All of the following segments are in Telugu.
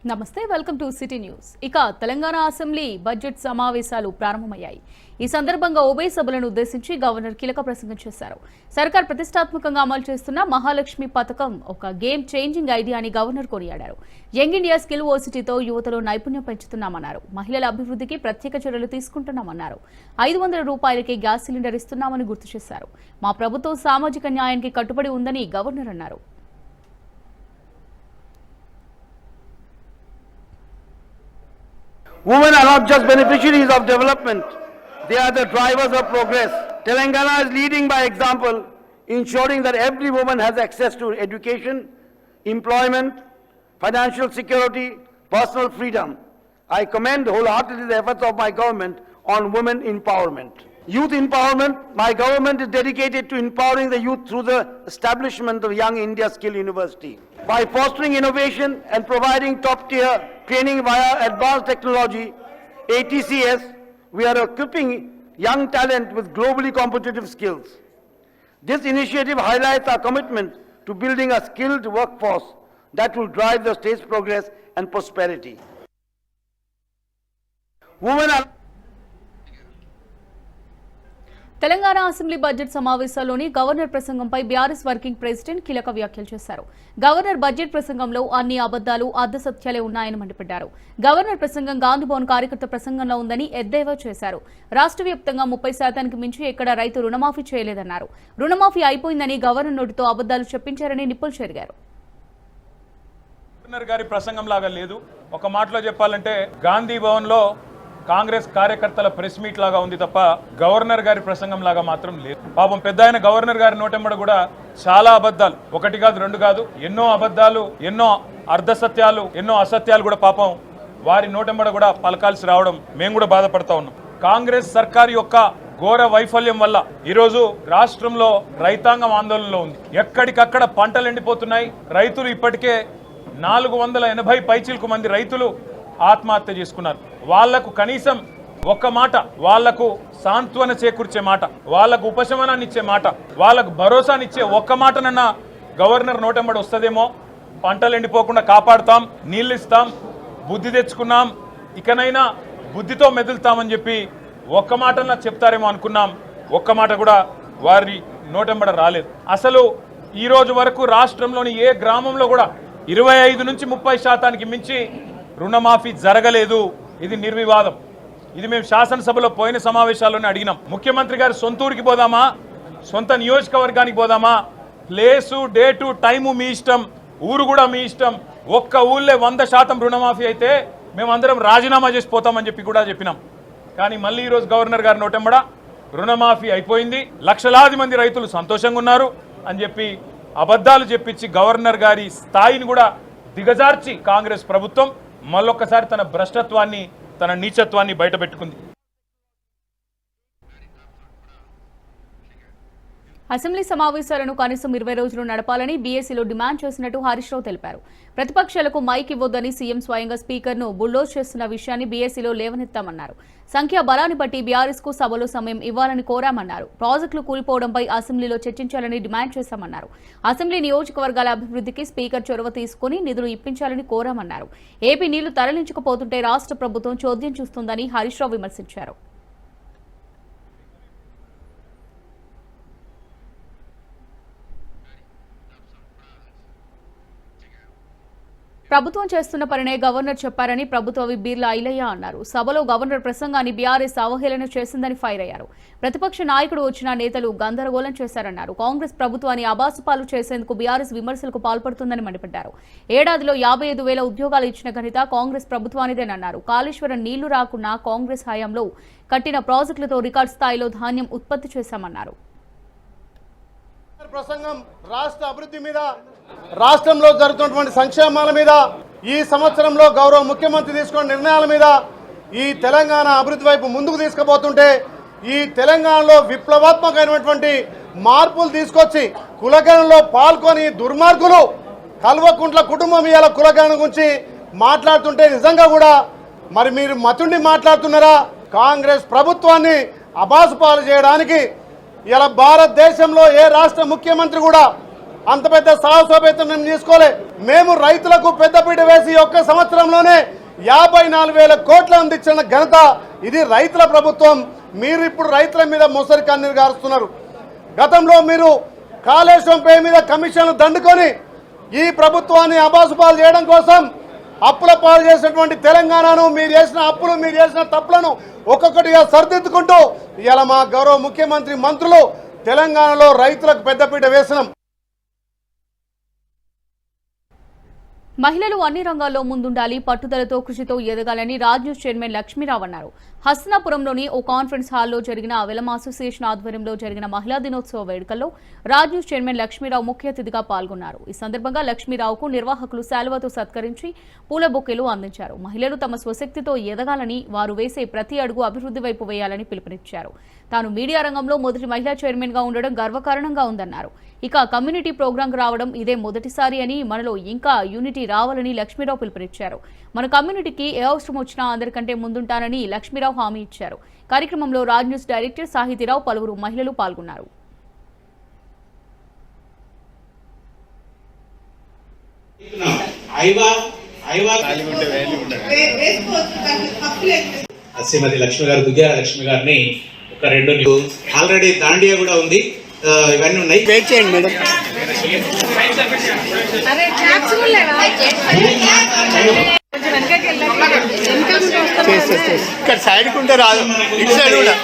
నమస్తే వెల్కమ్ టు సిటీ న్యూస్. ఇక తెలంగాణ అసెంబ్లీ బడ్జెట్ సమావేశాలు ప్రారంభమయ్యాయి. ఈ సందర్భంగా ఉభయ సభలను ఉద్దేశించి గవర్నర్ కీలక ప్రసంగం చేశారు. సర్కార్ ప్రతిష్టాత్మకంగా అమలు చేస్తున్న మహాలక్ష్మి పథకం ఒక గేమ్ చేంజింగ్ ఐడియా అని గవర్నర్ కొనియాడారు. యంగ్ ఇండియా స్కిల్ వర్సిటీతో యువతలో నైపుణ్యం పెంచుతున్నామన్నారు. మహిళల అభివృద్ధికి ప్రత్యేక చర్యలు తీసుకుంటున్నామన్నారు. 500 రూపాయలకే గ్యాస్ సిలిండర్ ఇస్తున్నామని గుర్తు చేశారు. మా ప్రభుత్వం సామాజిక న్యాయానికి కట్టుబడి ఉందని గవర్నర్ అన్నారు. Women are not just beneficiaries of development, they are the drivers of progress. Telangana is leading by example, ensuring that every woman has access to education, employment, financial security, personal freedom. I commend wholeheartedly the efforts of my government on women empowerment. Youth empowerment, my government is dedicated to empowering the youth through the establishment of Young India Skill University. By fostering innovation and providing top-tier training via advanced technology, ATCS, we are equipping young talent with globally competitive skills. This initiative highlights our commitment to building a skilled workforce that will drive the state's progress and prosperity. Women are Telangana assembly budget సమావేశాల్లోని గవర్నర్ ప్రసంగంపై బీఆర్ఎస్ వర్కింగ్ ప్రెసిడెంట్ కీలక వ్యాఖ్యలు చేశారు. గవర్నర్ బడ్జెట్ ప్రసంగంలో అన్ని అబద్దాలు అర్ధసత్యాలే ఉన్నాయని మండిపడ్డారు. గవర్నర్ ప్రసంగం గాంధీభవన్ కార్యకర్త ప్రసంగంలో ఉందని ఎద్దేవా చేశారు. రాష్ట్ర వ్యాప్తంగా 30% మించి ఎక్కడ రైతు రుణమాఫీ చేయలేదన్నారు. రుణమాఫీ అయిపోయిందని గవర్నర్ నోటితో అబద్దాలు చెప్పించారని నిప్పులు చెరిగారు. గవర్నర్ గారి ప్రసంగం లాగా లేదు. ఒక మాటలో చెప్పాలంటే గాంధీభవన్ లో కాంగ్రెస్ కార్యకర్తల ప్రెస్ మీట్ లాగా ఉంది తప్ప గవర్నర్ గారి ప్రసంగం లాగా మాత్రం లేదు. పాపం పెద్ద ఆయన గవర్నర్ గారి నోటెంబడి కూడా చాలా అబద్ధాలు, ఒకటి కాదు రెండు కాదు, ఎన్నో అబద్ధాలు, ఎన్నో అర్ధసత్యాలు, ఎన్నో అసత్యాలు కూడా పాపం వారి నోటెంబడి కూడా పలకాల్సి రావడం మేము కూడా బాధపడతా ఉన్నాం. కాంగ్రెస్ సర్కార్ యొక్క ఘోర వైఫల్యం వల్ల ఈరోజు రాష్ట్రంలో రైతాంగం ఆందోళనలో ఉంది. ఎక్కడికక్కడ పంటలు ఎండిపోతున్నాయి. రైతులు ఇప్పటికే 480 పైచిలకు మంది రైతులు ఆత్మహత్య చేసుకున్నారు. వాళ్లకు కనీసం ఒక్క మాట, వాళ్లకు సాంత్వన చేకూర్చే మాట, వాళ్లకు ఉపశమనాన్ని ఇచ్చే మాట, వాళ్లకు భరోసానిచ్చే ఒక్క మాటనన్నా గవర్నర్ నోటెంబడి వస్తుందేమో. పంటలు ఎండిపోకుండా కాపాడుతాం, నీళ్ళు ఇస్తాం, బుద్ధి తెచ్చుకున్నాం, ఇకనైనా బుద్ధితో మెదులుతామని చెప్పి ఒక్క మాటన్నా చెప్తారేమో అనుకున్నాం. ఒక్క మాట కూడా వారి నోటెంబడ రాలేదు. అసలు ఈ రోజు వరకు రాష్ట్రంలోని ఏ గ్రామంలో కూడా 25 నుంచి 30% మించి రుణమాఫీ జరగలేదు. ఇది నిర్వివాదం. ఇది మేము శాసనసభలో పోయిన సమావేశాల్లోనే అడిగినాం. ముఖ్యమంత్రి గారు సొంత ఊరికి పోదామా, సొంత నియోజకవర్గానికి పోదామా, ప్లేసు డేటు టైము మీ ఇష్టం, ఊరు కూడా మీ ఇష్టం. ఒక్క ఊళ్ళే 100% రుణమాఫీ అయితే మేమందరం రాజీనామా చేసిపోతామని చెప్పి కూడా చెప్పినాం. కానీ మళ్ళీ ఈరోజు గవర్నర్ గారి నోటెంబడ రుణమాఫీ అయిపోయింది, లక్షలాది మంది రైతులు సంతోషంగా ఉన్నారు అని చెప్పి అబద్ధాలు చెప్పించి గవర్నర్ గారి స్థాయిని కూడా దిగజార్చి కాంగ్రెస్ ప్రభుత్వం మళ్ళొక్కసారి తన భ్రష్టత్వాన్ని, తన నీచత్వాన్ని బయటపెట్టుకుంది. అసెంబ్లీ సమావేశాలను కనీసం 20 రోజులు నడపాలని బీఎస్సీలో డిమాండ్ చేసినట్టు హరీష్ రావు తెలిపారు. ప్రతిపక్షాలకు మైక్ ఇవ్వొద్దని సీఎం స్వయంగా స్పీకర్ను బుల్డోజ్ చేస్తున్న విషయాన్ని బీఎస్సీలో లేవనెత్తామన్నారు. సంఖ్యా బలాన్ని బట్టి బీఆర్ఎస్కు సభలో సమయం ఇవ్వాలని కోరామన్నారు. ప్రాజెక్టులు కూలిపోవడంపై అసెంబ్లీలో చర్చించాలని డిమాండ్ చేశామన్నారు. అసెంబ్లీ నియోజకవర్గాల అభివృద్ధికి స్పీకర్ చొరవ తీసుకుని నిధులు ఇప్పించాలని కోరామన్నారు. ఏపీ నీళ్లు తరలించకపోతుంటే రాష్ట్ర ప్రభుత్వం చోద్యం చూస్తుందని హరీష్ రావు విమర్శించారు. ప్రభుత్వం చేస్తున్న పనినే గవర్నర్ చెప్పారని ప్రభుత్వ విప్ బీర్లా ఐలయ్య అన్నారు. సభలో గవర్నర్ ప్రసంగాన్ని బీఆర్ఎస్ అవహేళన చేసిందని ఫైర్ అయ్యారు. ప్రతిపక్ష నాయకుడు వచ్చిన నేతలు గందరగోళం చేశారన్నారు. కాంగ్రెస్ ప్రభుత్వాన్ని అబాసుపాలు చేసేందుకు బీఆర్ఎస్ విమర్శలకు పాల్పడుతుందని మండిపడ్డారు. ఏడాదిలో 55,000 ఉద్యోగాలు ఇచ్చిన ఘనత కాంగ్రెస్ ప్రభుత్వానిదేనన్నారు. కాళేశ్వరం నీళ్లు రాకున్నా కాంగ్రెస్ హయాంలో కట్టిన ప్రాజెక్టులతో రికార్డు స్థాయిలో ధాన్యం ఉత్పత్తి చేశామన్నారు. ప్రసంగం రాష్ట్ర అభివృద్ధి మీద, రాష్ట్రంలో జరుగుతున్నటువంటి సంక్షేమాల మీద, ఈ సంవత్సరంలో గౌరవ ముఖ్యమంత్రి తీసుకున్న నిర్ణయాల మీద ఈ తెలంగాణ అభివృద్ధి వైపు ముందుకు తీసుకుపోతుంటే ఈ తెలంగాణలో విప్లవాత్మకమైనటువంటి మార్పులు తీసుకొచ్చి కులగణంలో పాల్గొని దుర్మార్గులు కల్వకుంట్ల కుటుంబం ఇవాళ కులగణన గురించి మాట్లాడుతుంటే నిజంగా కూడా మరి మీరు మతుండి మాట్లాడుతున్నారా? కాంగ్రెస్ ప్రభుత్వాన్ని అబాసుపాలు చేయడానికి ఇలా భారతదేశంలో ఏ రాష్ట్ర ముఖ్యమంత్రి కూడా అంత పెద్ద సాహసోపేతం మేము తీసుకోలే. మేము రైతులకు పెద్దపీట వేసి ఒక్క సంవత్సరంలోనే 54,000 కోట్లు అందించిన ఘనత ఇది రైతుల ప్రభుత్వం. మీరు ఇప్పుడు రైతుల మీద మొసరి కన్నీరు గారుస్తున్నారు. గతంలో మీరు కాళేశ్వరం పే మీద కమిషన్లు దండుకొని ఈ ప్రభుత్వాన్ని అబాసుపాలు చేయడం కోసం అప్పుల పాలు చేసినటువంటి తెలంగాణను, మీరు చేసిన అప్పులు, మీరు చేసిన తప్పులను ఒక్కొక్కటిగా సరిదిద్దుకుంటూ ఇవాళ మా గౌరవ ముఖ్యమంత్రి మంత్రులు తెలంగాణలో రైతులకు పెద్దపీట వేసినాం. మహిళలు అన్ని రంగాల్లో ముందుండాలి, పట్టుదలతో కృషితో ఎదగాలని రాజ్ న్యూస్ చైర్మన్ లక్ష్మీరావు అన్నారు. హస్నాపురంలోని ఓ కాన్ఫరెన్స్ హాల్లో జరిగిన వెలమ అసోసియేషన్ ఆధ్వర్యంలో జరిగిన మహిళా దినోత్సవ వేడుకల్లో రాజ్ న్యూస్ చైర్మన్ లక్ష్మీరావు ముఖ్య అతిథిగా పాల్గొన్నారు. ఈ సందర్భంగా లక్ష్మీరావుకు నిర్వాహకులు శాలువాతో సత్కరించి పూల బొకేలు అందించారు. మహిళలు తమ స్వశక్తితో ఎదగాలని, వారు వేసే ప్రతి అడుగు అభివృద్ధి వైపు వేయాలని పిలుపునిచ్చారు. తాను మీడియా రంగంలో మొదటి మహిళా చైర్మన్ గా ఉండడం గర్వకారణంగా ఉందన్నారు. ఇక కమ్యూనిటీ ప్రోగ్రాంకు రావడం ఇదే మొదటిసారి అని, మనలో ఇంకా యూనిటీ రావాలని లక్ష్మీరావు పిలుపునిచ్చారు. మన కమ్యూనిటీకి ఏ అవసరం వచ్చినా అందరికంటే ముందుంటానని లక్ష్మీరావు హామీ ఇచ్చారు. కార్యక్రమంలో రాజ్ న్యూస్ డైరెక్టర్ సాహితీరావు, పలువురు మహిళలు పాల్గొన్నారు. శ్రీమతి లక్ష్మి గారు, దుగ్గ్యాల లక్ష్మి గారిని ఒక 2 ఆల్రెడీ దాండియా కూడా ఉంది, ఇవన్నీ ఉన్నాయి. వెయిట్ చేయండి మేడం. ఇక్కడ సైడ్ కుంటే రాదు, ఇటు సైడ్ కూడా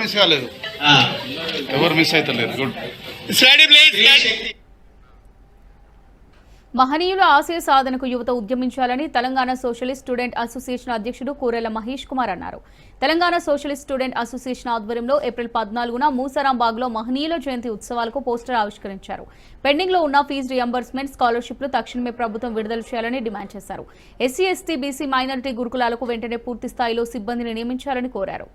మిస్ కాలేదు, ఎవరు మిస్ అవుతలేరు. గుడ్. మహనీయుల ఆశయ సాధనకు యువత ఉద్యమించాలని తెలంగాణ సోషలిస్ట్ స్టూడెంట్ అసోసియేషన్ అధ్యక్షుడు కూరెళ్ల మహేష్ కుమార్ అన్నారు. తెలంగాణ సోషలిస్ట్ స్టూడెంట్ అసోసియేషన్ ఆధ్వర్యంలో ఏప్రిల్ 14న మూసారాంబాగ్లో మహనీయుల జయంతి ఉత్సవాలకు పోస్టర్ ఆవిష్కరించారు. పెండింగ్ లో ఉన్న ఫీజు రియంబర్స్మెంట్, స్కాలర్షిప్లు తక్షణమే ప్రభుత్వం విడుదల చేయాలని డిమాండ్ చేశారు. ఎస్సీ, ఎస్టీ, బీసీ, మైనారిటీ గురుకులాలకు వెంటనే పూర్తి స్థాయిలో సిబ్బందిని నియమించాలని కోరారు.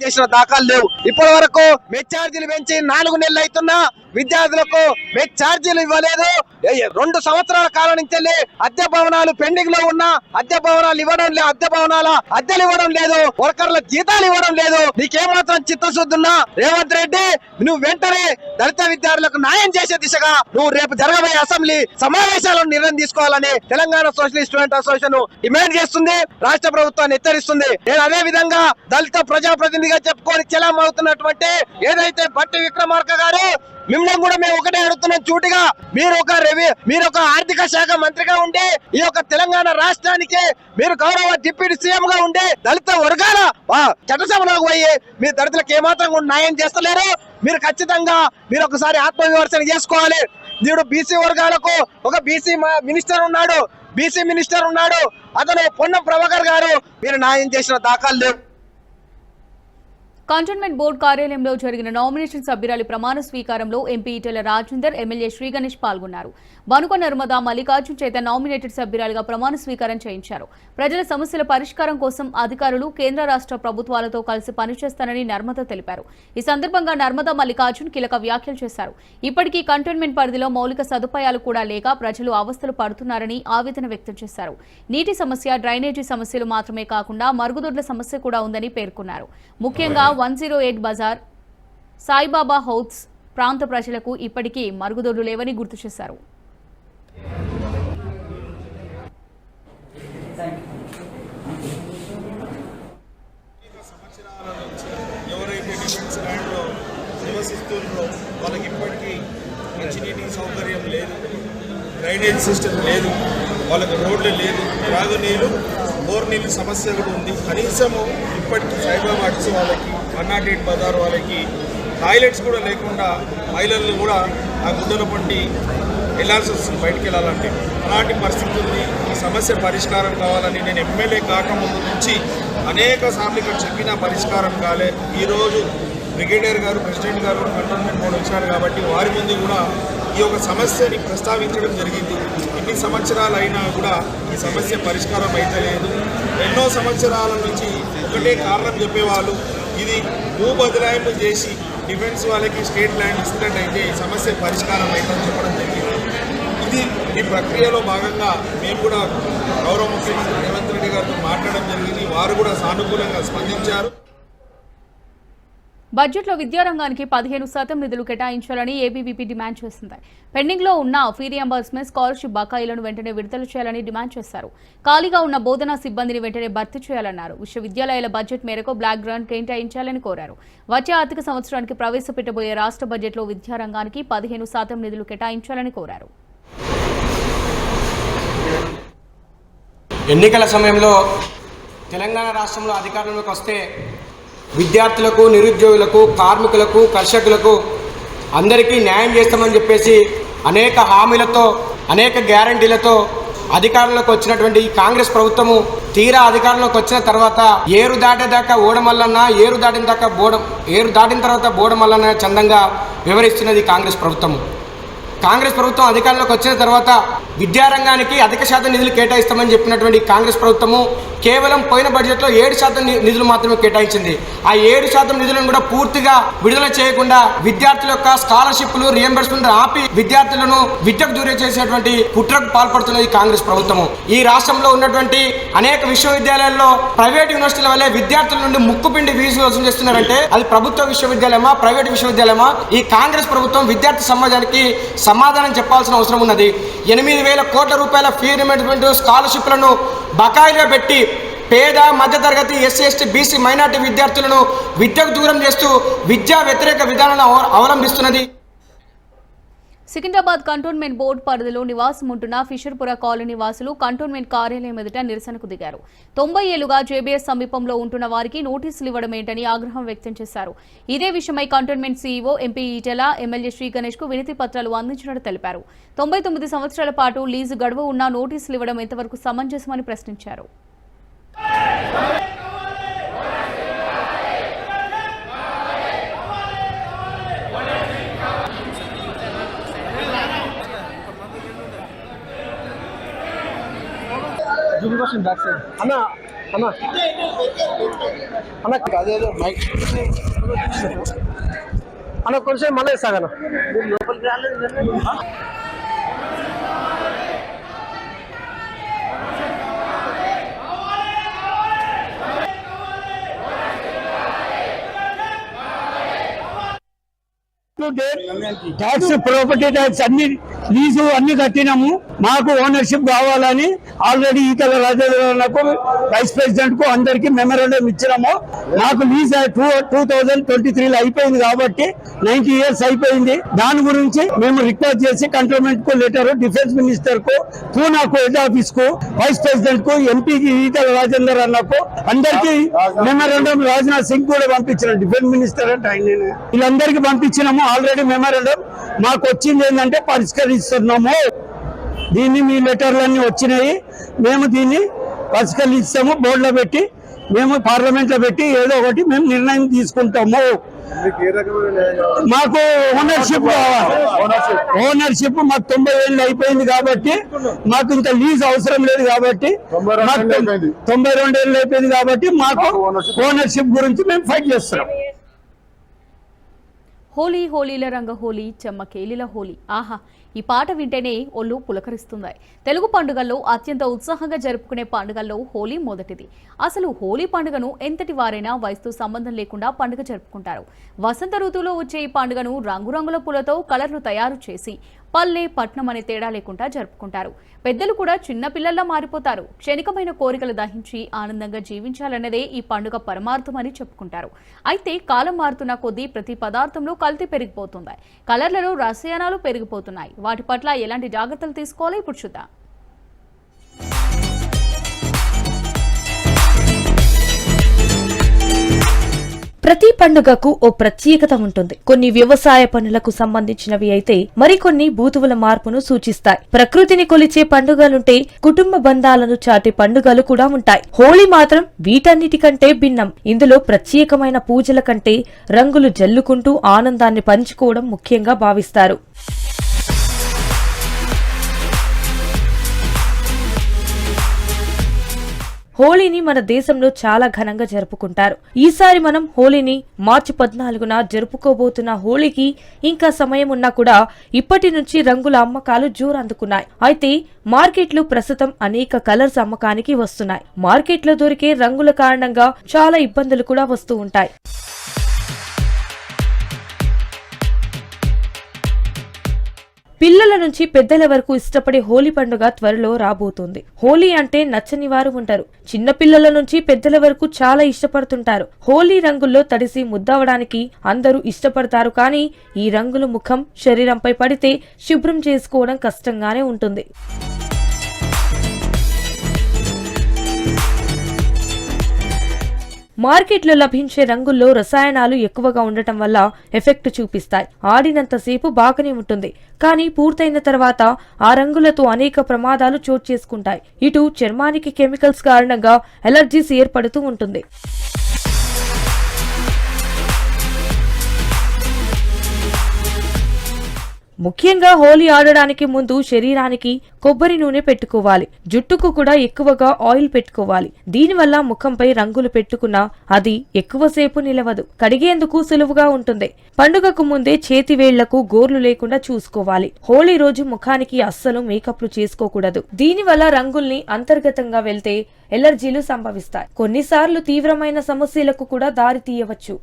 చేసిన దాఖలు లేవు. ఇప్పటి వరకు మెచ్ ఛార్జీలు పెంచి 4 నెలలు అవుతున్నా విద్యార్థులకు మెచ్ ఛార్జీలు ఇవ్వలేదు. 2 సంవత్సరాల కాలం నుంచి అద్దె భవనాలు పెండింగ్ లో ఉన్న అద్దె భవనాలు ఇవ్వడం లేదు, అద్దె భవనాల అద్దెలు ఇవ్వడం లేదు, వర్కర్ల జీతాలు ఇవ్వడం లేదు. నీకేమాత్రం చిత్తశుద్ధి ఉన్నా రేవంత్ రెడ్డి, నువ్వు వెంటనే దళిత విద్యార్థులకు న్యాయం చేసే దిశగా నువ్వు రేపు జరగబోయే అసెంబ్లీ సమావేశాలను నిర్ణయం తీసుకోవాలని Telangana socialist student association demand చేస్తుంది, రాష్ట్ర ప్రభుత్వాన్ని హెచ్చరిస్తుంది. నేను అదే విధంగా దళిత ప్రజాప్రతినిధిగా చెప్పుకొని చెలామవుతున్నటువంటి ఏదైతే బట్టి విక్రమార్క గారు, మిమ్మల్ని కూడా మేము ఒకటే అడుగుతున్నాం సూటిగా, మీరు ఒక ఆర్థిక శాఖ మంత్రిగా ఉండి ఈ యొక్క తెలంగాణ రాష్ట్రానికి మీరు గౌరవ డిప్యూటీ సీఎం గా ఉండి దళిత వర్గాల చట్టసభలోకి పోయి మీ దళితులకు ఏమాత్రం కూడా న్యాయం చేస్తలేరు. మీరు ఖచ్చితంగా మీరు ఒకసారి ఆత్మవిమర్శన చేసుకోవాలి. మీరు బీసీ వర్గాలకు ఒక బీసీ మినిస్టర్ ఉన్నాడు, అతను పొన్నం ప్రభాకర్ గారు, మీరు న్యాయం చేసిన దాఖలు లేవు. కంటోన్మెంట్ బోర్డు కార్యాలయంలో జరిగిన నామినేషన్ సభ్యురాలి ప్రమాణ స్వీకారంలో ఎంపీ ఈటెల రాజేందర్, ఎమ్మెల్యే శ్రీ గణేష్ పాల్గొన్నారు. బనుక నర్మదా మల్లికార్జున్ చేత నామినేటెడ్ సభ్యురాలిగా ప్రమాణ స్వీకారం చేయించారు. ప్రజల సమస్యల పరిష్కారం కోసం అధికారులు కేంద్ర రాష్ట్ర ప్రభుత్వాలతో కలిసి పనిచేస్తానని నర్మద తెలిపారు. ఈ సందర్భంగా నర్మదా మల్లికార్జున్ కీలక వ్యాఖ్యలు చేశారు. ఇప్పటికీ కంటోన్మెంట్ పరిధిలో మౌలిక సదుపాయాలు కూడా లేక ప్రజలు అవస్థలు పడుతున్నారని ఆవేదన వ్యక్తం చేశారు. నీటి సమస్య, డ్రైనేజీ సమస్యలు మాత్రమే కాకుండా మరుగుదొడ్ల సమస్య కూడా ఉందని పేర్కొన్నారు. ముఖ్యంగా 108 బజార్, సాయిబాబా హౌస్ ప్రాంత ప్రజలకు ఇప్పటికీ మరుగుదొడ్లు లేవని గుర్తు చేశారు. ఎవరైతే డిఫెన్స్ ల్యాండ్లో నివసిస్తున్నారో వాళ్ళకి ఇప్పటికీ మంచినీటి సౌకర్యం లేదు, డ్రైనేజ్ సిస్టమ్ లేదు, వాళ్ళకి రోడ్లు లేదు, త్రాగునీళ్ళు, బోర్ నీళ్ళు సమస్య కూడా ఉంది. కనీసము ఇప్పటికీ సాయిబాబా హట్స్ వాళ్ళకి, 108 బజార్ వాళ్ళకి టాయిలెట్స్ కూడా లేకుండా మహిళలు కూడా ఆ గుడ్డల పండి వెళ్ళాల్సి వస్తుంది బయటికి వెళ్ళాలంటే. అలాంటి పరిస్థితి ఉంది. ఈ సమస్య పరిష్కారం కావాలని నేను ఎమ్మెల్యే కాకముందు నుంచి అనేక సార్లు ఇక్కడ చెప్పినా పరిష్కారం కాలే. ఈరోజు బ్రిగేడియర్ గారు, ప్రెసిడెంట్ గారు కంటోన్మెంట్ బోర్డు వచ్చారు కాబట్టి వారి ముందు కూడా ఈ యొక్క సమస్యని ప్రస్తావించడం జరిగింది. ఎన్ని సంవత్సరాలు అయినా కూడా ఈ సమస్య పరిష్కారం అయితే లేదు. ఎన్నో సంవత్సరాల నుంచి ఒకటే కారణం చెప్పేవాళ్ళు, ఇది భూ బదలాయింపు చేసి డిఫెన్స్ వాళ్ళకి స్టేట్ ల్యాండ్ ఇస్తున్నట్టయితే ఈ సమస్య పరిష్కారం అవుతుందని చెప్పడం జరిగింది. ఈ ప్రక్రియలో భాగంగా మేము కూడా గౌరవ ముఖ్యమంత్రి రేవంత్ రెడ్డి గారితో మాట్లాడడం జరిగింది. వారు కూడా సానుకూలంగా స్పందించారు. బడ్జెట్లో విద్యారంగానికి 15% నిధులు కేటాయించాలని ఏబీవీపీ డిమాండ్ చేసింది. పెండింగ్లో ఉన్న ఫీ రియంబర్స్మెంట్, స్కాలర్షిప్ బకాయిలను వెంటనే విడుదల చేయాలని డిమాండ్ చేశారు. ఖాళీగా ఉన్న బోధనా సిబ్బందిని వెంటనే భర్తీ చేయాలన్నారు. విశ్వవిద్యాలయాల బడ్జెట్ మేరకు బ్లాక్ గ్రాంట్ కేటాయించాలని కోరారు. వచ్చే ఆర్థిక సంవత్సరానికి ప్రవేశపెట్టబోయే రాష్ట్ర బడ్జెట్లో విద్యారంగానికి 15% నిధులు కేటాయించాలని కోరారు. ఎన్నికల సమయంలో తెలంగాణ రాష్ట్రంలో అధికారంలోకి వస్తే విద్యార్థులకు, నిరుద్యోగులకు, కార్మికులకు, కర్షకులకు అందరికీ న్యాయం చేస్తామని చెప్పేసి అనేక హామీలతో, అనేక గ్యారంటీలతో అధికారంలోకి వచ్చినటువంటి ఈ కాంగ్రెస్ ప్రభుత్వము తీరా అధికారంలోకి వచ్చిన తర్వాత ఏరు దాటేదాకా ఓడమల్లన్న, ఏరు దాటిన తర్వాత బోడమల్లన్న చందంగా వివరిస్తున్నది కాంగ్రెస్ ప్రభుత్వము. కాంగ్రెస్ ప్రభుత్వం అధికారంలోకి వచ్చిన తర్వాత విద్యారంగానికి అధిక శాతం నిధులు కేటాయిస్తామని చెప్పినటువంటి కాంగ్రెస్ ప్రభుత్వము కేవలం పోయిన బడ్జెట్లో 7% నిధులు మాత్రమే కేటాయించింది. ఆ 7% నిధులను కూడా పూర్తిగా విడుదల చేయకుండా విద్యార్థుల యొక్క స్కాలర్షిప్లు, రియంబర్స్మెంట్ ఆపి విద్యార్థులను విద్యకు దూరం చేసేటువంటి కుట్రకు పాల్పడుతున్నది కాంగ్రెస్ ప్రభుత్వము. ఈ రాష్ట్రంలో ఉన్నటువంటి అనేక విశ్వవిద్యాలయాల్లో ప్రైవేట్ యూనివర్సిటీల వల్లే విద్యార్థుల నుండి ముక్కుపిండి ఫీజు వసూలు చేస్తున్నారంటే అది ప్రభుత్వ విశ్వవిద్యాలయమా, ప్రైవేట్ విశ్వవిద్యాలయమా? ఈ కాంగ్రెస్ ప్రభుత్వం విద్యార్థి సమాజానికి సమాధానం చెప్పాల్సిన అవసరం ఉన్నది. 8,000 కోట్ల రూపాయల ఫీ రియంబర్స్మెంట్, స్కాలర్షిప్లను బకాయిగా పెట్టి పేద, మధ్యతరగతి, ఎస్సీ, ఎస్టీ, బీసీ, మైనార్టీ విద్యార్థులను విద్యకు దూరం చేస్తూ విద్యా వ్యతిరేక విధానాలను అవలంబిస్తున్నది. సికింద్రాబాద్ కంటోన్మెంట్ బోర్డు పరిధిలో నివాసం ఉంటున్న ఫిషర్పుర కాలనీ వాసులు కంటోన్మెంట్ కార్యాలయం ఎదుట నిరసనకు దిగారు. 90 ఏళ్లుగా జేబీఎస్ సమీపంలో ఉంటున్న వారికి నోటీసులు ఇవ్వడం ఏంటని ఆగ్రహం వ్యక్తం చేశారు. ఇదే విషయమై cantonment CEO MP Eatala, MLA Sri Ganesh కు వినతి పత్రాలు అందించినట్టు తెలిపారు. 99 సంవత్సరాల పాటు లీజు గడువు ఉన్న నోటీసులు ఇవ్వడం ఎంతవరకు సమంజసమని ప్రశ్నించారు. అన్న కొంచెం మళ్ళీ ఇస్తాగన్న ట్యాక్స్, ప్రాపర్టీ ట్యాక్స్ అన్ని లీజు అన్ని కట్టినాము. మాకు ఓనర్షిప్ కావాలని ఆల్రెడీ ఈటల రాజేంద్రకు, వైస్ ప్రెసిడెంట్ కు అందరికి మెమోరాండం ఇచ్చినాము. మాకు లీజ్ 2023లో అయిపోయింది కాబట్టి 90 years అయిపోయింది. దాని గురించి మేము రిక్వెస్ట్ చేసి కంటోన్మెంట్ కు లెటర్, డిఫెన్స్ మినిస్టర్ కు, పూనాకు హెడ్ ఆఫీస్ కు, వైస్ ప్రెసిడెంట్ కు, ఎంపీకి ఈటల రాజేందర్ అన్నకు అందరికి మెమోరాండం, రాజ్నాథ్ సింగ్ కూడా పంపించినాం. డిఫెన్స్ మినిస్టర్ అంటే ఆయన, వీళ్ళందరికీ పంపించినాము ఆల్రెడీ మెమోరాండం. మాకు వచ్చింది ఏంటంటే పరిష్కరిస్తున్నాము. దీన్ని మీ లెటర్లన్నీ వచ్చినాయి, మేము దీన్ని పరిష్కరిస్తాము. బోర్డులో పెట్టి మేము పార్లమెంట్ లో పెట్టి ఏదో ఒకటి మేము నిర్ణయం తీసుకుంటాము. మాకు ఓనర్షిప్ కావాలి. ఓనర్షిప్ మాకు 90 ఏళ్ళు అయిపోయింది కాబట్టి మాకు ఇంత లీజ్ అవసరం లేదు కాబట్టి, 92 ఏళ్ళు అయిపోయింది కాబట్టి మాకు ఓనర్షిప్ గురించి మేము ఫైట్ చేస్తున్నాం. హోలీ హోలీల రంగ హోలీ, చెమ్మకేలిల హోలీ. ఆహా, ఈ పాట వింటేనే ఒళ్ళు పులకరిస్తుంది. తెలుగు పండుగల్లో అత్యంత ఉత్సాహంగా జరుపుకునే పండుగల్లో హోలీ మొదటిది. అసలు హోలీ పండుగను ఎంతటి వారైనా వయసుతో సంబంధం లేకుండా పండుగ జరుపుకుంటారు. వసంత ఋతువులో వచ్చే ఈ పండుగను రంగురంగుల పూలతో కలర్లు తయారు చేసి పల్లె, పట్నం అనే తేడా లేకుండా జరుపుకుంటారు. పెద్దలు కూడా చిన్న పిల్లల్లా మారిపోతారు. క్షణికమైన కోరికలు దహించి ఆనందంగా జీవించాలన్నదే ఈ పండుగ పరమార్థమని చెప్పుకుంటారు. అయితే కాలం మారుతున్న కొద్దీ ప్రతి పదార్థంలో కల్తీ పెరిగిపోతుంది. కలర్లలో రసాయనాలు పెరిగిపోతున్నాయి. వాటి పట్ల ఎలాంటి జాగ్రత్తలు తీసుకోవాలో ఇప్పుడు చూద్దాం. ప్రతి పండుగకు ఓ ప్రత్యేకత ఉంటుంది. కొన్ని వ్యవసాయ పనులకు సంబంధించినవి అయితే మరికొన్ని బూతువుల మార్పును సూచిస్తాయి. ప్రకృతిని కొలిచే పండుగలుంటే కుటుంబ బంధాలను చాటే పండుగలు కూడా ఉంటాయి. హోళీ మాత్రం వీటన్నిటికంటే భిన్నం. ఇందులో ప్రత్యేకమైన పూజల కంటే రంగులు జల్లుకుంటూ ఆనందాన్ని పంచుకోవడం ముఖ్యంగా భావిస్తారు. హోలీని మన దేశంలో చాలా ఘనంగా జరుపుకుంటారు. ఈసారి మనం హోలీని మార్చి 14న జరుపుకోబోతున్న హోలీకి ఇంకా సమయం ఉన్నా కూడా ఇప్పటి నుంచి రంగుల అమ్మకాలు జోరందుకున్నాయి. అయితే మార్కెట్లు ప్రస్తుతం అనేక కలర్స్ అమ్మకానికి వస్తున్నాయి. మార్కెట్లో దొరికే రంగుల కారణంగా చాలా ఇబ్బందులు కూడా వస్తూ ఉంటాయి. పిల్లల నుంచి పెద్దల వరకు ఇష్టపడే హోలీ పండుగ త్వరలో రాబోతోంది. హోలీ అంటే నచ్చని వారు ఉంటారు. చిన్న పిల్లల నుంచి పెద్దల వరకు చాలా ఇష్టపడుతుంటారు. హోలీ రంగుల్లో తడిసి ముద్దవడానికి అందరూ ఇష్టపడతారు. కానీ ఈ రంగులు ముఖం, శరీరంపై పడితే శుభ్రం చేసుకోవడం కష్టంగానే ఉంటుంది. మార్కెట్లో లభించే రంగుల్లో రసాయనాలు ఎక్కువగా ఉండటం వల్ల ఎఫెక్ట్ చూపిస్తాయి. ఆడినంతసేపు బాగానే ఉంటుంది, కానీ పూర్తయిన తర్వాత ఆ రంగులతో అనేక ప్రమాదాలు చోటు చేసుకుంటాయి. ఇటు చర్మానికి కెమికల్స్ కారణంగా ఎలర్జీస్ ఏర్పడుతూ ఉంటుంది. ముఖ్యంగా హోలీ ఆడడానికి ముందు శరీరానికి కొబ్బరి నూనె పెట్టుకోవాలి. జుట్టుకు కూడా ఎక్కువగా ఆయిల్ పెట్టుకోవాలి. దీనివల్ల ముఖంపై రంగులు పెట్టుకున్నా అది ఎక్కువసేపు నిలవదు. కడిగేందుకు సులువుగా ఉంటుంది. పండుగకు ముందే చేతి వేళ్లకు గోర్లు లేకుండా చూసుకోవాలి. హోలీ రోజు ముఖానికి అస్సలు మేకప్లు చేసుకోకూడదు. దీనివల్ల రంగుల్ని అంతర్గతంగా వెళ్తే ఎలర్జీలు సంభవిస్తాయి. కొన్నిసార్లు తీవ్రమైన సమస్యలకు కూడా దారి తీయవచ్చు.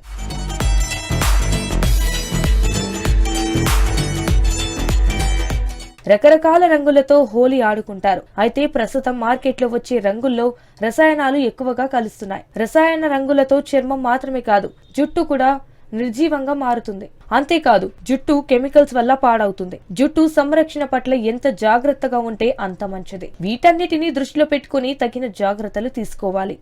రకరకాల రంగులతో హోలీ ఆడుకుంటారు. అయితే ప్రస్తుతం మార్కెట్లో వచ్చే రంగుల్లో రసాయనాలు ఎక్కువగా కలుస్తున్నాయి. రసాయన రంగులతో చర్మం మాత్రమే కాదు, జుట్టు కూడా నిర్జీవంగా మారుతుంది. అంతేకాదు, జుట్టు కెమికల్స్ వల్ల పాడవుతుంది. జుట్టు సంరక్షణ పట్ల ఎంత జాగ్రత్తగా ఉంటే అంత మంచిది. వీటన్నిటిని దృష్టిలో పెట్టుకుని తగిన జాగ్రత్తలు తీసుకోవాలి.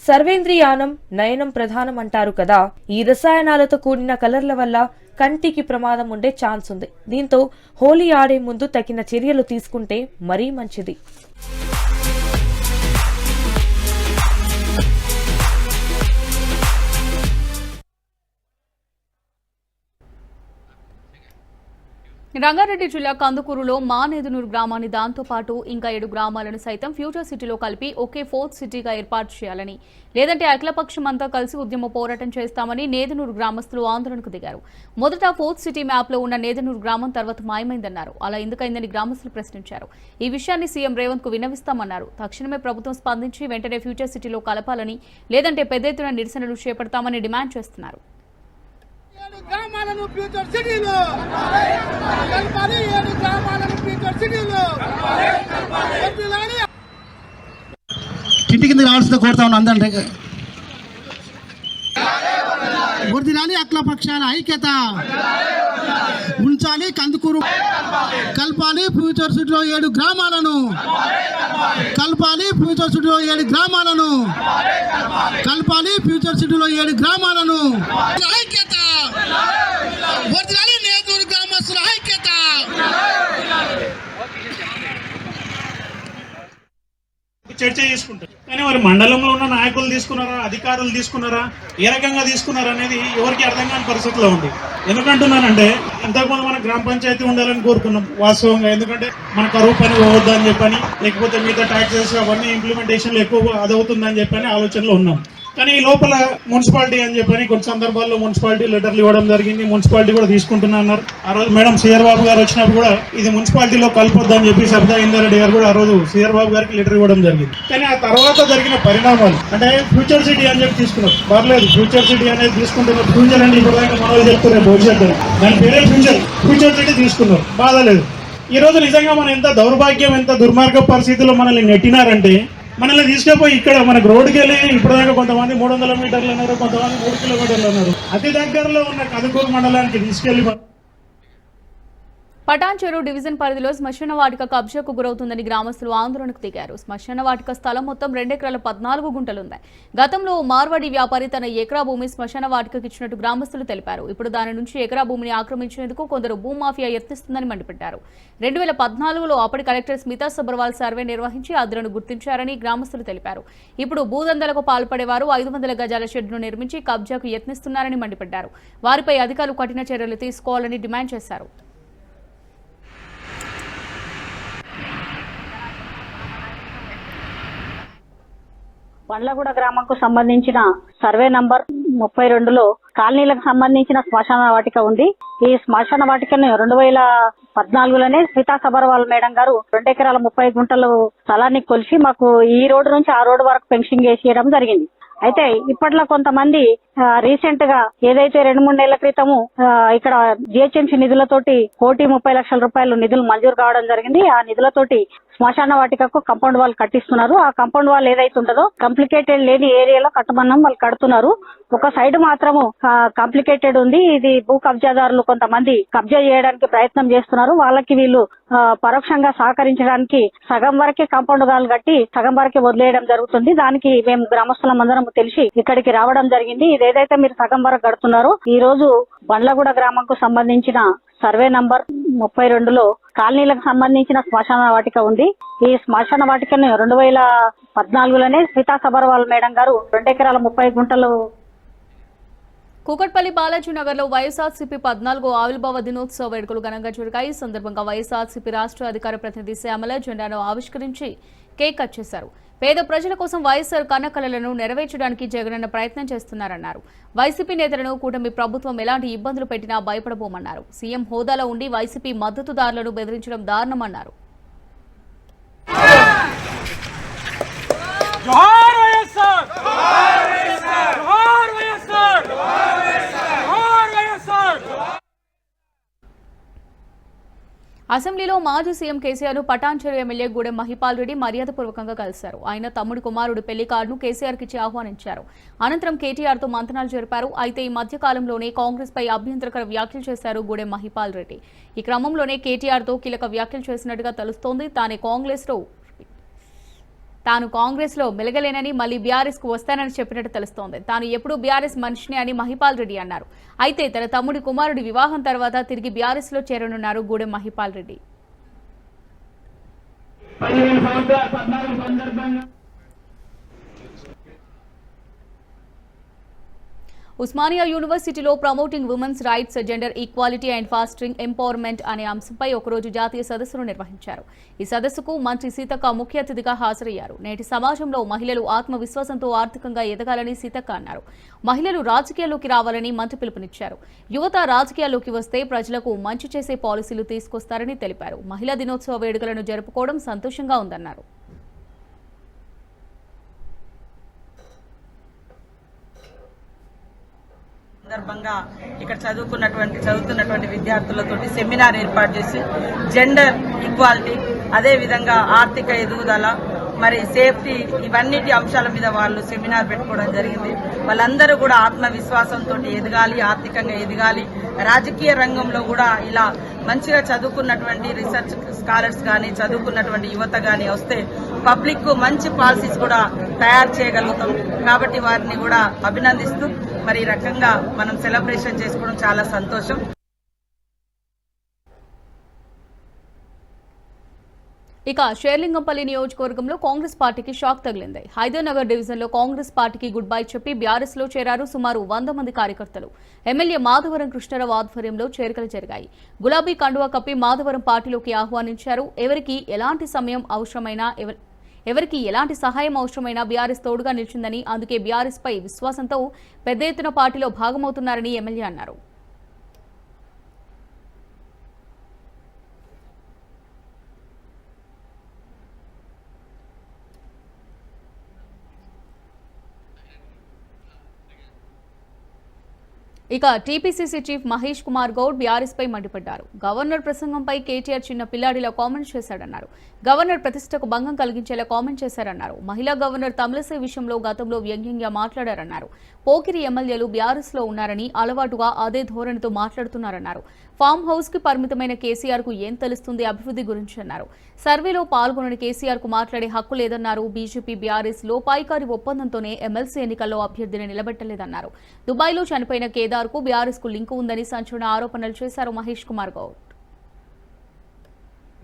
సర్వేంద్రియానం నయనం ప్రధానం అంటారు కదా. ఈ రసాయనాలతో కూడిన కలర్ల వల్ల కంటికి ప్రమాదం ఉండే ఛాన్స్ ఉంది. దీంతో హోలీ ఆడే ముందు తగిన చర్యలు తీసుకుంటే మరీ మంచిది. రంగారెడ్డి జిల్లా కందుకూరులో మానేదునూరు గ్రామాన్ని దాంతోపాటు ఇంకా 7 గ్రామాలను సైతం ఫ్యూచర్ సిటీలో కలిపి ఒకే 4th సిటీగా ఏర్పాటు చేయాలని, లేదంటే అఖిలపక్షం అంతా కలిసి ఉద్యమ పోరాటం చేస్తామని నేదునూరు గ్రామస్తులు ఆందోళనకు దిగారు. మొదట 4th సిటీ మ్యాప్లో ఉన్న నేదునూరు గ్రామం తర్వాత మాయమైందన్నారు. అలా ఎందుకైందని గ్రామస్తులు ప్రశ్నించారు. ఈ విషయాన్ని సీఎం రేవంత్ కు విన్నవిస్తామన్నారు. తక్షణమే ప్రభుత్వం స్పందించి వెంటనే ఫ్యూచర్ సిటీలో కలపాలని, లేదంటే పెద్ద ఎత్తున నిరసనలు చేపడతామని డిమాండ్ చేస్తున్నారు. గ్రామాలను ఫ్యూచర్ సిటీలో కలపాలి. 7 గ్రామాలను ఫ్యూచర్ సిటీలో ఇంటి కింద రావాల్సింది కోరుతా ఉన్నాను అందరినీ. వర్ధిల్లాలి అఖిలపక్షాల ఐక్యత, ఉంచాలి కందుకూరు, కలపాలి ఫ్యూచర్ సిటీలో 7 గ్రామాలను, కలపాలి ఫ్యూచర్ సిటీలో 7 గ్రామాలను, కలపాలి ఫ్యూచర్ సిటీలో 7 గ్రామాలను. ఐక్యత, వర్ధిల్లాలి నేదునూరు గ్రామస్తుల ఐక్యత. చర్చ చేసుకుంటారు, కానీ మరి మండలంలో ఉన్న నాయకులు తీసుకున్నారా, అధికారులు తీసుకున్నారా, ఏ రకంగా తీసుకున్నారా అనేది ఎవరికి అర్థం కాని పరిస్థితిలో ఉంది. ఎందుకంటున్నానంటే ఇంతకుముందు మన గ్రామ పంచాయతీ ఉండాలని కోరుకున్నాం వాస్తవంగా. ఎందుకంటే మన కరువు పని పోవద్దు అని చెప్పని, లేకపోతే మిగతా ట్యాక్సెస్ అవన్నీ ఇంప్లిమెంటేషన్లు ఎక్కువ అదవుతుందని చెప్పని ఆలోచనలో ఉన్నాం. కానీ ఈ లోపల మున్సిపాలిటీ అని చెప్పని కొన్ని సందర్భాల్లో మున్సిపాలిటీ లెటర్లు ఇవ్వడం జరిగింది. మున్సిపాలిటీ కూడా తీసుకుంటున్నా అన్నారు. ఆ రోజు మేడం సిఆర్ బాబు గారు వచ్చినప్పుడు కూడా ఇది మున్సిపాలిటీలో కలపొద్దని చెప్పి సబితా ఇందారెడ్డి గారు కూడా ఆ రోజు సిఆర్ బాబు గారికి లెటర్ ఇవ్వడం జరిగింది. కానీ ఆ తర్వాత జరిగిన పరిణామాలు అంటే ఫ్యూచర్ సిటీ అని చెప్పి తీసుకున్నారు. పర్లేదు, ఫ్యూచర్ సిటీ అనేది తీసుకుంటున్నారు. ఫ్యూచర్ అంటే ఇప్పుడు దాకా మనల్ని చెప్తున్నారు భవిష్యత్తు, దాని పేరే ఫ్యూచర్ సిటీ తీసుకున్నారు. బాధలేదు. ఈ రోజు నిజంగా మనం ఎంత దౌర్భాగ్యం, ఎంత దుర్మార్గ పరిస్థితుల్లో మనల్ని నెట్టినారంటే, మనల్ని తీసుకెళ్ళిపోయి ఇక్కడ మనకు రోడ్డుకి వెళ్ళి ఇప్పటిదాకా కొంతమంది 300 మీటర్లు అన్నారు, కొంతమంది 3 కిలోమీటర్లు అన్నారు. అతి దగ్గరలో ఉన్న కందుకూరు మండలానికి తీసుకెళ్లి పటాన్చెరు డివిజన్ పరిధిలో శ్మశాన వాటిక కబ్జాకు గురవుతుందని గ్రామస్తులు ఆందోళనకు దిగారు. శ్మశాన వాటిక స్థలం మొత్తం 2 ఎకరాల 14 గుంటలుంది. గతంలో మార్వాడి వ్యాపారి తన ఎకరా భూమి శ్మశాన వాటికకు ఇచ్చినట్టు గ్రామస్తులు తెలిపారు. ఇప్పుడు దాని నుంచి ఎకరా భూమిని ఆక్రమించేందుకు కొందరు భూమాఫియా యత్నిస్తుందని మండిపడ్డారు. 2014లో అప్పటి కలెక్టర్ స్మితా సబర్వాల్ సర్వే నిర్వహించి అదులను గుర్తించారని గ్రామస్తులు తెలిపారు. ఇప్పుడు భూదందలకు పాల్పడేవారు 500 గజాల షెడ్ను నిర్మించి కబ్జాకు యత్నిస్తున్నారని మండిపడ్డారు. వారిపై అధికారులు కఠిన చర్యలు తీసుకోవాలని డిమాండ్ చేశారు. బండ్లగూడ గ్రామంకు సంబంధించిన సర్వే నంబర్ 32లో కాలనీలకు సంబంధించిన శ్మశాన వాటిక ఉంది. ఈ శ్మశాన వాటికను 2014లోనే సీతా సబర్వాల్ మేడం గారు 2 ఎకరాల 30 గుంటలు స్థలాన్ని కొలిచి మాకు ఈ రోడ్డు నుంచి ఆ రోడ్డు వరకు ఫెన్సింగ్ వేసేయడం జరిగింది. అయితే ఇప్పట్లో కొంతమంది రీసెంట్ గా ఏదైతే 2-3 నెలల క్రితము ఇక్కడ జిహెచ్ఎంసీ నిధులతోటి 1,30,00,000 రూపాయలు నిధులు మంజూరు కావడం జరిగింది. ఆ నిధులతోటి శ్మశాన వాటికకు కంపౌండ్ వాల్ కట్టిస్తున్నారు. ఆ కంపౌండ్ వాల్ ఏదైతే ఉంటుందో కాంప్లికేటెడ్ లేని ఏరియాలో కట్టమన్నాం, వాళ్ళు కడుతున్నారు. ఒక సైడ్ మాత్రము కాంప్లికేటెడ్ ఉంది. ఇది భూ కబ్జాదారులు కొంతమంది కబ్జా చేయడానికి ప్రయత్నం చేస్తున్నారు. వాళ్ళకి వీళ్ళు పరోక్షంగా సహకరించడానికి సగం వరకే కాంపౌండ్ వాల్ కట్టి సగం వరకే వదిలేయడం జరుగుతుంది. దానికి మేము గ్రామస్తులం అందరం తెలిసి ఇక్కడికి రావడం జరిగింది. ఇదేదైతే మీరు సగం వరకు కడుతున్నారో ఈ రోజు బండ్లగూడ గ్రామంకు సంబంధించిన సర్వే నంబర్ 32లో కాలనీలకు సంబంధించిన శ్మశాన వాటిక ఉంది. ఈ శ్మశాన వాటికను 2014లోనే సీతా సబర్వాల్ మేడం గారు 2 ఎకరాల 30 గుంటలు. కూకట్పల్లి బాలాజీ నగర్ లో వైఎస్ఆర్సీపీ 14వ ఆవిర్భావ దినోత్సవ వేడుకలు ఘనంగా జరిగాయి. ఈ సందర్భంగా వైఎస్ఆర్సీపీ రాష్ట్ర అధికార ప్రతినిధి శ్యామల జెండాను ఆవిష్కరించి కేక్ కట్ చేశారు. పేద ప్రజల కోసం వైఎస్ఆర్ కన్నకలలను నెరవేర్చడానికి జగనన్న ప్రయత్నం చేస్తున్నారన్నారు. వైసీపీ నేతలను కూటమి ప్రభుత్వం ఎలాంటి ఇబ్బందులు పెట్టినా భయపడబోమన్నారు. సీఎం హోదాలో ఉండి వైసీపీ మద్దతుదారులను బెదిరించడం దారుణమన్నారు. అసెంబ్లీలో మాజీ సీఎం కేసీఆర్ పటాన్చెరు ఎమ్మెల్యే గూడెం మహిపాల్ రెడ్డి మర్యాదపూర్వకంగా కలిశారు. ఆయన తమ్ముడి కుమారుడు పెళ్లి కార్డును కేసీఆర్ కిచ్చి ఆహ్వానించారు. అనంతరం కేటీఆర్తో మంతనాలు జరిపారు. అయితే ఈ మధ్య కాలంలోనే కాంగ్రెస్ పై అభ్యంతరకర వ్యాఖ్యలు చేశారు గూడెం మహిపాల్ రెడ్డి. ఈ క్రమంలోనే కేటీఆర్తో కీలక వ్యాఖ్యలు చేసినట్టుగా తెలుస్తోంది. తాను కాంగ్రెస్ లో మెలగలేనని మళ్లీ బీఆర్ఎస్ కు వస్తానని చెప్పినట్టు తెలుస్తోంది. తాను ఎప్పుడూ బీఆర్ఎస్ మనిషిని అని మహిపాల్ రెడ్డి అన్నారు. అయితే తన తమ్ముడి కుమారుడి వివాహం తర్వాత తిరిగి బీఆర్ఎస్ లో చేరనున్నారు గూడెం మహిపాల్ రెడ్డి. ఉస్మానియా యూనివర్సిటీలో promoting women's rights, gender equality and fostering empowerment అనే అంశంపై ఒకరోజు జాతీయ సదస్సును నిర్వహించారు. ఈ సదస్సుకు మంత్రి సీతక్క ముఖ్య అతిథిగా హాజరయ్యారు. నేటి సమాజంలో మహిళలు ఆత్మవిశ్వాసంతో ఆర్థికంగా ఎదగాలని సీతక్క అన్నారు. మహిళలు రాజకీయాల్లోకి రావాలని మంత్రి పిలుపునిచ్చారు. యువత రాజకీయాల్లోకి వస్తే ప్రజలకు మంచి చేసే పాలసీలు తీసుకొస్తారని తెలిపారు. మహిళా దినోత్సవ వేడుకలను జరుపుకోవడం సంతోషంగా ఉందన్నారు. సందర్భంగా ఇక్కడ చదువుతున్నటువంటి విద్యార్థులతోటి సెమినార్ ఏర్పాటు చేసి జెండర్ ఈక్వాలిటీ, అదేవిధంగా ఆర్థిక ఎదుగుదల, మరి సేఫ్టీ, ఇవన్నిటి అంశాల మీద వాళ్ళు సెమినార్ పెట్టుకోవడం జరిగింది. వాళ్ళందరూ కూడా ఆత్మవిశ్వాసంతో ఎదగాలి, ఆర్థికంగా ఎదగాలి. రాజకీయ రంగంలో కూడా ఇలా మంచిగా చదువుకున్నటువంటి రీసెర్చ్ స్కాలర్స్ కానీ చదువుకున్నటువంటి యువత కానీ వస్తే పబ్లిక్ మంచి పాలసీస్ కూడా తయారు చేయగలుగుతాం. కాబట్టి వారిని కూడా అభినందిస్తూ మరి ఈ రకంగా మనం సెలబ్రేషన్ చేసుకోవడం చాలా సంతోషం. ఇక షేర్లింగంపల్లి నియోజకవర్గంలో కాంగ్రెస్ పార్టీకి షాక్ తగిలింది. హైదర్నగర్ డివిజన్లో కాంగ్రెస్ పార్టీకి గుడ్ బై చెప్పి బీఆర్ఎస్ లో చేరారు సుమారు 100 మంది కార్యకర్తలు. ఎమ్మెల్యే మాధవరం కృష్ణరావు ఆధ్వర్యంలో చేరికలు జరిగాయి. గులాబీ కండువా కప్పి మాధవరం పార్టీలోకి ఆహ్వానించారు. ఎవరికి ఎలాంటి సహాయం అవసరమైనా బీఆర్ఎస్ తోడుగా నిలిచిందని, అందుకే బీఆర్ఎస్ పై విశ్వాసంతో పెద్ద ఎత్తున పార్టీలో భాగమవుతున్నారని ఎమ్మెల్యే అన్నారు. ఇక TPCC chief Mahesh Kumar Goud BRS పై మండిపడ్డారు. గవర్నర్ ప్రసంగంపై కేటీఆర్ చిన్న పిల్లాడిలా కామెంట్ చేశాడన్నారు. గవర్నర్ ప్రతిష్టకు భంగం కలిగించేలా కామెంట్ చేశారన్నారు. మహిళా గవర్నర్ తమిళసై విషయంలో గతంలో వ్యంగ్యంగా మాట్లాడారన్నారు. పోకిరి ఎమ్మెల్యేలు బీఆర్ఎస్ లో ఉన్నారని, అలవాటుగా అదే ధోరణితో మాట్లాడుతున్నారన్నారు. ఫామ్ హౌస్ కి పరిమితమైన కేసీఆర్ కు ఏం తెలుస్తుంది అభివృద్ధి గురించి అన్నారు. సర్వేలో పాల్గొనని కేసీఆర్ కు మాట్లాడే హక్కు లేదన్నారు. బీజేపీ బీఆర్ఎస్ లోపాయికారి ఒప్పందంతోనే ఎమ్మెల్సీ ఎన్నికల్లో అభ్యర్థిని నిలబెట్టలేదన్నారు. దుబాయ్లో చనిపోయిన కేదార్ కు బీఆర్ఎస్ కు లింకు ఉందని సంచలన ఆరోపణలు చేశారు మహేష్ కుమార్ గౌడ్.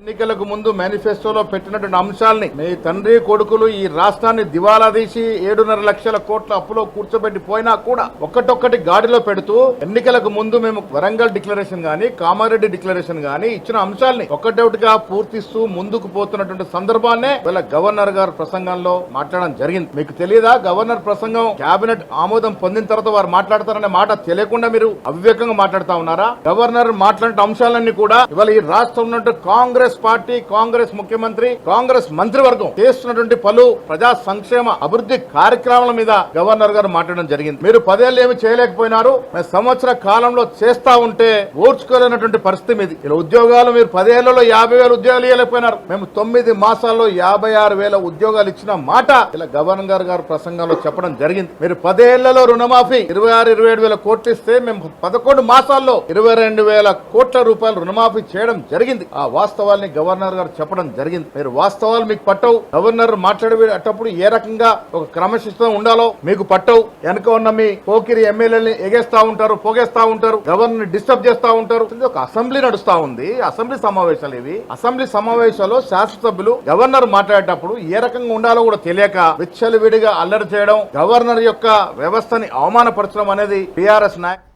ఎన్నికలకు ముందు మేనిఫెస్టోలో పెట్టినటువంటి అంశాలని మీ తండ్రి కొడుకులు ఈ రాష్ట్రాన్ని దివాలా తీసి 7.5 లక్షల కోట్ల అప్పులో కూర్చోబెట్టి పోయినా కూడా ఒక్కటొక్కటి గాడిలో పెడుతూ ఎన్నికలకు ముందు మేము వరంగల్ డిక్లరేషన్ గానీ కామారెడ్డి డిక్లరేషన్ గానీ ఇచ్చిన అంశాలని ఒక్కటొకటిగా పూర్తిస్తూ ముందుకు పోతున్నటువంటి సందర్భాన్నే వీళ్ళ గవర్నర్ గారు ప్రసంగంలో మాట్లాడడం జరిగింది. మీకు తెలియదా గవర్నర్ ప్రసంగం కేబినెట్ ఆమోదం పొందిన తర్వాత వారు మాట్లాడతారనే మాట తెలియకుండా మీరు అవివేకంగా మాట్లాడుతా ఉన్నారా? గవర్నర్ మాట్లాడిన అంశాలన్నీ కూడా ఇవాళ ఈ రాష్ట్రంలో కాంగ్రెస్ పార్టీ, కాంగ్రెస్ ముఖ్యమంత్రి, కాంగ్రెస్ మంత్రివర్గం చేస్తున్నటువంటి పలు ప్రజా సంక్షేమ అభివృద్ధి కార్యక్రమాల మీద గవర్నర్ గారు మాట్లాడడం జరిగింది. మీరు 10 ఏళ్ళు ఏమి చేయలేకపోయినారు, మేము సంవత్సర కాలంలో చేస్తా ఉంటే ఓర్చుకోలేనటువంటి పరిస్థితి మీది. ఇలా ఉద్యోగాలు మీరు 10 ఏళ్లలో 50,000 ఉద్యోగాలు ఇవ్వలేకపోయినారు, మేము 9 మాసాల్లో 56,000 ఉద్యోగాలు ఇచ్చిన మాట ఇలా గవర్నర్ గారు ప్రసంగంలో చెప్పడం జరిగింది. మీరు 10 ఏళ్లలో రుణమాఫీ 26-27 వేల కోట్లు ఇస్తే మేము 11 మాసాల్లో 22,000 కోట్ల రూపాయలు రుణమాఫీ చేయడం జరిగింది. ఆ వాస్తవాల్ని గవర్నర్ గారు చెప్పడం జరిగింది. మీరు వాస్తవాలు మీకు పట్టవు. గవర్నర్ మాట్లాడేటప్పుడు ఏ రకంగా ఒక క్రమశిక్షణ ఉండాలో మీకు పట్టవు. వెనక ఉన్న మీ పోకిరి ఎమ్మెల్యేని ఎగేస్తా ఉంటారు, పోగేస్తా ఉంటారు, గవర్నర్ డిస్టర్బ్ చేస్తా ఉంటారు. ఒక అసెంబ్లీ నడుస్తా ఉంది, అసెంబ్లీ సమావేశాలు ఇవి. అసెంబ్లీ సమావేశాల్లో శాసనసభ్యులు గవర్నర్ మాట్లాడేటప్పుడు ఏ రకంగా ఉండాలో కూడా తెలియక విచ్చలవిడిగా అల్లరి చేయడం, గవర్నర్ యొక్క వ్యవస్థని అవమానపరచడం అనేది టీఆర్ఎస్ నాయకులు